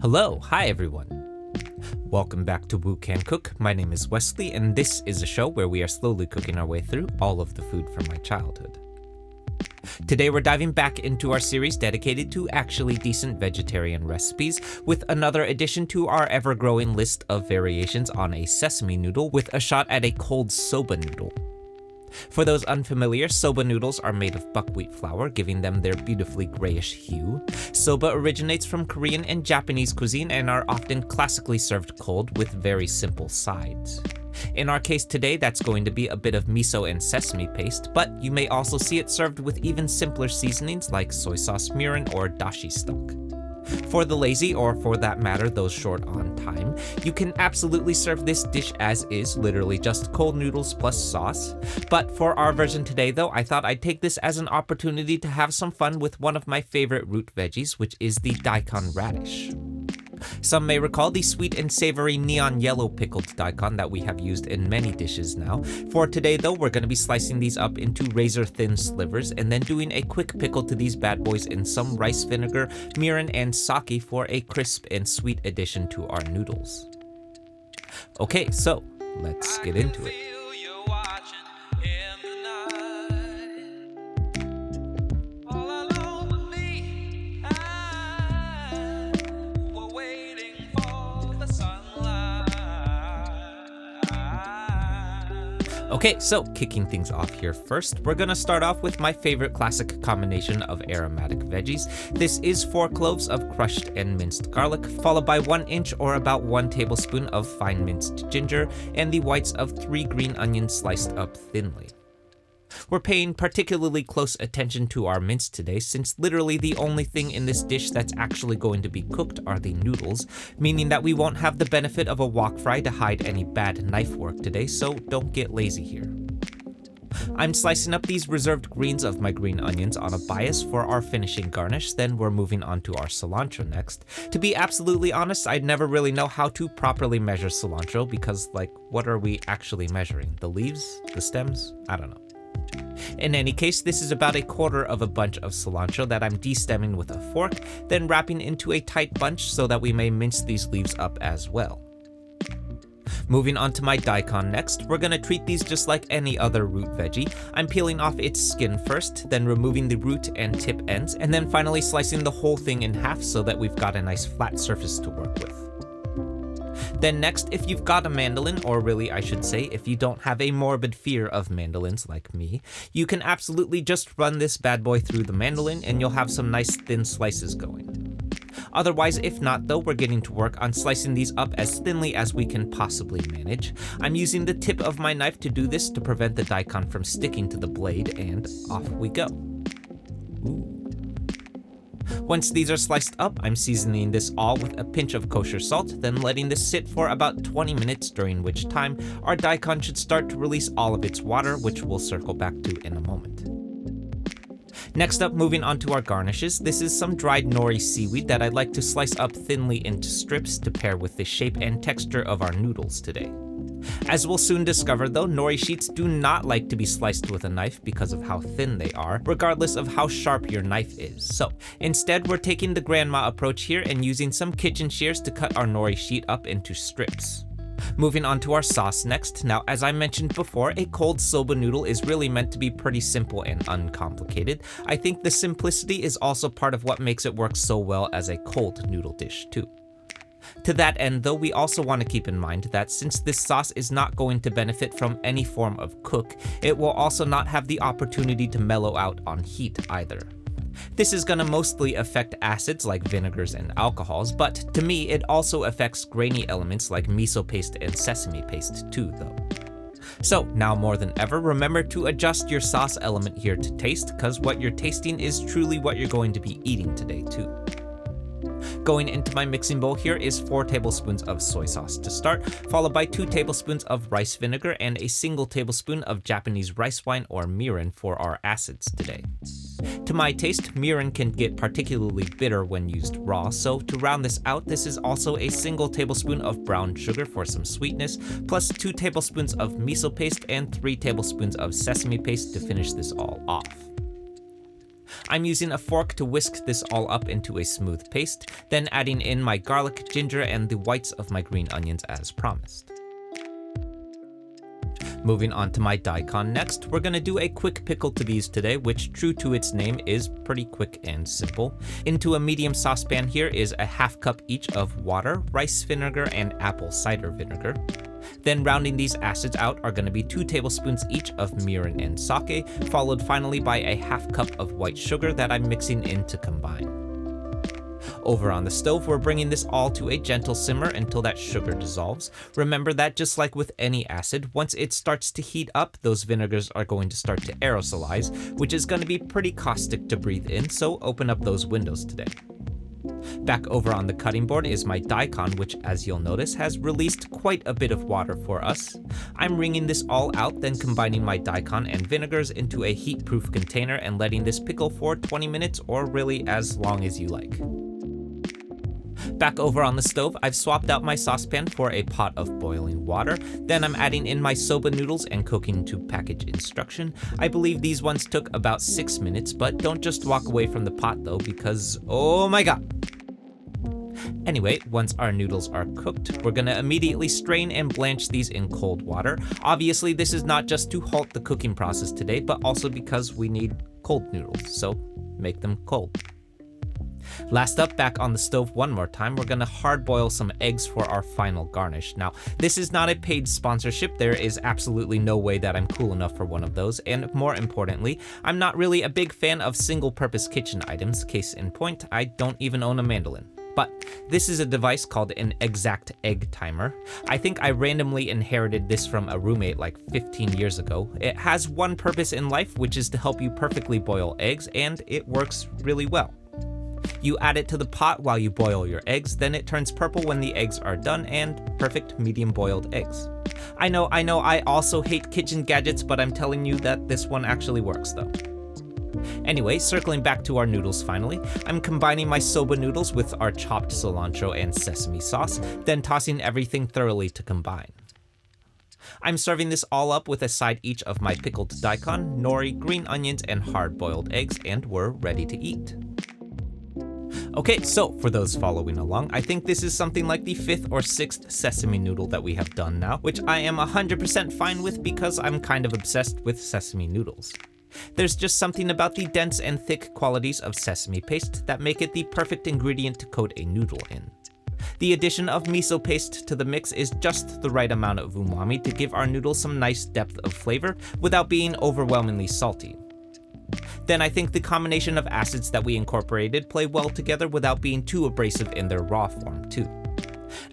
Hi everyone. Welcome back to Woo Can Cook. My name is Wesley, and this is a show where we are slowly cooking our way through all of the food from my childhood. Today we're diving back into our series dedicated to actually decent vegetarian recipes, with another addition to our ever-growing list of variations on a sesame noodle with a shot at a cold soba noodle. For those unfamiliar, soba noodles are made of buckwheat flour, giving them their beautifully grayish hue. Soba originates from Korean and Japanese cuisine and are often classically served cold with very simple sides. In our case today, that's going to be a bit of miso and sesame paste, but you may also see it served with even simpler seasonings like soy sauce, mirin, or dashi stock. For the lazy, or for that matter, those short on time, you can absolutely serve this dish as is, literally just cold noodles plus sauce. But for our version today though, I thought I'd take this as an opportunity to have some fun with one of my favorite root veggies, which is the daikon radish. Some may recall the sweet and savory neon yellow pickled daikon that we have used in many dishes now. For today though, we're going to be slicing these up into razor thin slivers and then doing a quick pickle to these bad boys in some rice vinegar, mirin, and sake for a crisp and sweet addition to our noodles. Okay, so let's get into it. Okay, so kicking things off here first, we're gonna start off with my favorite classic combination of aromatic veggies. This is 4 cloves of crushed and minced garlic, followed by 1 inch or about 1 tablespoon of fine minced ginger, and the whites of 3 green onions sliced up thinly. We're paying particularly close attention to our mince today, since literally the only thing in this dish that's actually going to be cooked are the noodles, meaning that we won't have the benefit of a wok fry to hide any bad knife work today, so don't get lazy here. I'm slicing up these reserved greens of my green onions on a bias for our finishing garnish, then we're moving on to our cilantro next. To be absolutely honest, I'd never really know how to properly measure cilantro because, what are we actually measuring? The leaves? The stems? I don't know. In any case, this is about 1/4 of a bunch of cilantro that I'm de-stemming with a fork, then wrapping into a tight bunch so that we may mince these leaves up as well. Moving on to my daikon next, we're gonna treat these just like any other root veggie. I'm peeling off its skin first, then removing the root and tip ends, and then finally slicing the whole thing in half so that we've got a nice flat surface to work with. Then next, if you've got a mandolin, or really I should say, if you don't have a morbid fear of mandolins like me, you can absolutely just run this bad boy through the mandolin and you'll have some nice thin slices going. Otherwise, if not though, we're getting to work on slicing these up as thinly as we can possibly manage. I'm using the tip of my knife to do this to prevent the daikon from sticking to the blade, and off we go. Ooh. Once these are sliced up, I'm seasoning this all with a pinch of kosher salt, then letting this sit for about 20 minutes, during which time our daikon should start to release all of its water, which we'll circle back to in a moment. Next up, moving on to our garnishes, this is some dried nori seaweed that I'd like to slice up thinly into strips to pair with the shape and texture of our noodles today. As we'll soon discover though, nori sheets do not like to be sliced with a knife because of how thin they are, regardless of how sharp your knife is. So instead, we're taking the grandma approach here and using some kitchen shears to cut our nori sheet up into strips. Moving on to our sauce next. Now, as I mentioned before, a cold soba noodle is really meant to be pretty simple and uncomplicated. I think the simplicity is also part of what makes it work so well as a cold noodle dish too. To that end though, we also want to keep in mind that since this sauce is not going to benefit from any form of cook, it will also not have the opportunity to mellow out on heat either. This is going to mostly affect acids like vinegars and alcohols, but to me it also affects grainy elements like miso paste and sesame paste too though. So now more than ever, remember to adjust your sauce element here to taste, because what you're tasting is truly what you're going to be eating today too. Going into my mixing bowl here is 4 tablespoons of soy sauce to start, followed by 2 tablespoons of rice vinegar and a single tablespoon of Japanese rice wine or mirin for our acids today. To my taste, mirin can get particularly bitter when used raw, so to round this out, this is also a single tablespoon of brown sugar for some sweetness, plus 2 tablespoons of miso paste and 3 tablespoons of sesame paste to finish this all off. I'm using a fork to whisk this all up into a smooth paste, then adding in my garlic, ginger, and the whites of my green onions as promised. Moving on to my daikon next, we're gonna do a quick pickle to these today, which true to its name is pretty quick and simple. Into a medium saucepan here is a half cup each of water, rice vinegar, and apple cider vinegar. Then rounding these acids out are gonna be 2 tablespoons each of mirin and sake, followed finally by a half cup of white sugar that I'm mixing in to combine. Over on the stove, we're bringing this all to a gentle simmer until that sugar dissolves. Remember that just like with any acid, once it starts to heat up, those vinegars are going to start to aerosolize, which is going to be pretty caustic to breathe in, so open up those windows today. Back over on the cutting board is my daikon, which as you'll notice has released quite a bit of water for us. I'm wringing this all out, then combining my daikon and vinegars into a heat-proof container and letting this pickle for 20 minutes or really as long as you like. Back over on the stove, I've swapped out my saucepan for a pot of boiling water. Then I'm adding in my soba noodles and cooking to package instruction. I believe these ones took about 6 minutes, but don't just walk away from the pot though, because oh my god. Anyway, once our noodles are cooked, we're gonna immediately strain and blanch these in cold water. Obviously, this is not just to halt the cooking process today, but also because we need cold noodles, so make them cold. Last up, back on the stove one more time, we're gonna hard boil some eggs for our final garnish. Now, this is not a paid sponsorship. There is absolutely no way that I'm cool enough for one of those, and more importantly, I'm not really a big fan of single-purpose kitchen items. Case in point, I don't even own a mandolin. But this is a device called an exact egg timer. I think I randomly inherited this from a roommate like 15 years ago. It has one purpose in life, which is to help you perfectly boil eggs, and it works really well. You add it to the pot while you boil your eggs, then it turns purple when the eggs are done, and perfect medium boiled eggs. I know, I also hate kitchen gadgets, but I'm telling you that this one actually works though. Anyway, circling back to our noodles finally, I'm combining my soba noodles with our chopped cilantro and sesame sauce, then tossing everything thoroughly to combine. I'm serving this all up with a side each of my pickled daikon, nori, green onions, and hard-boiled eggs, and we're ready to eat. Okay, so for those following along, I think this is something like the 5th or 6th sesame noodle that we have done now, which I am 100% fine with because I'm kind of obsessed with sesame noodles. There's just something about the dense and thick qualities of sesame paste that make it the perfect ingredient to coat a noodle in. The addition of miso paste to the mix is just the right amount of umami to give our noodles some nice depth of flavor without being overwhelmingly salty. Then I think the combination of acids that we incorporated play well together without being too abrasive in their raw form too.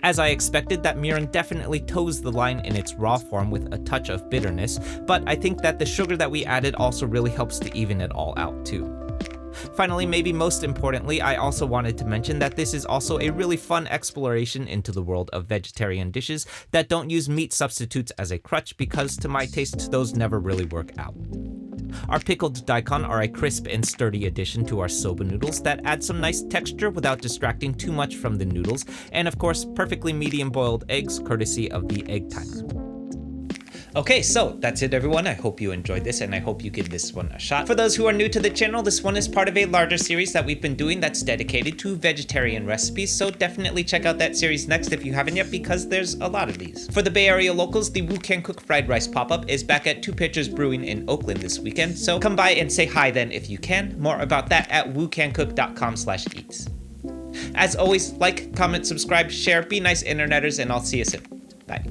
As I expected, that mirin definitely toes the line in its raw form with a touch of bitterness, but I think that the sugar that we added also really helps to even it all out too. Finally, maybe most importantly, I also wanted to mention that this is also a really fun exploration into the world of vegetarian dishes that don't use meat substitutes as a crutch because to my taste, those never really work out. Our pickled daikon are a crisp and sturdy addition to our soba noodles that add some nice texture without distracting too much from the noodles, and of course, perfectly medium boiled eggs courtesy of the egg timer. Okay, so that's it everyone. I hope you enjoyed this and I hope you give this one a shot. For those who are new to the channel, this one is part of a larger series that we've been doing that's dedicated to vegetarian recipes, so definitely check out that series next if you haven't yet because there's a lot of these. For the Bay Area locals, the Woo Can Cook Fried Rice pop-up is back at Two Pitchers Brewing in Oakland this weekend, so come by and say hi then if you can. More about that at woocancook.com/eats. As always, like, comment, subscribe, share, be nice interneters, and I'll see you soon. Bye.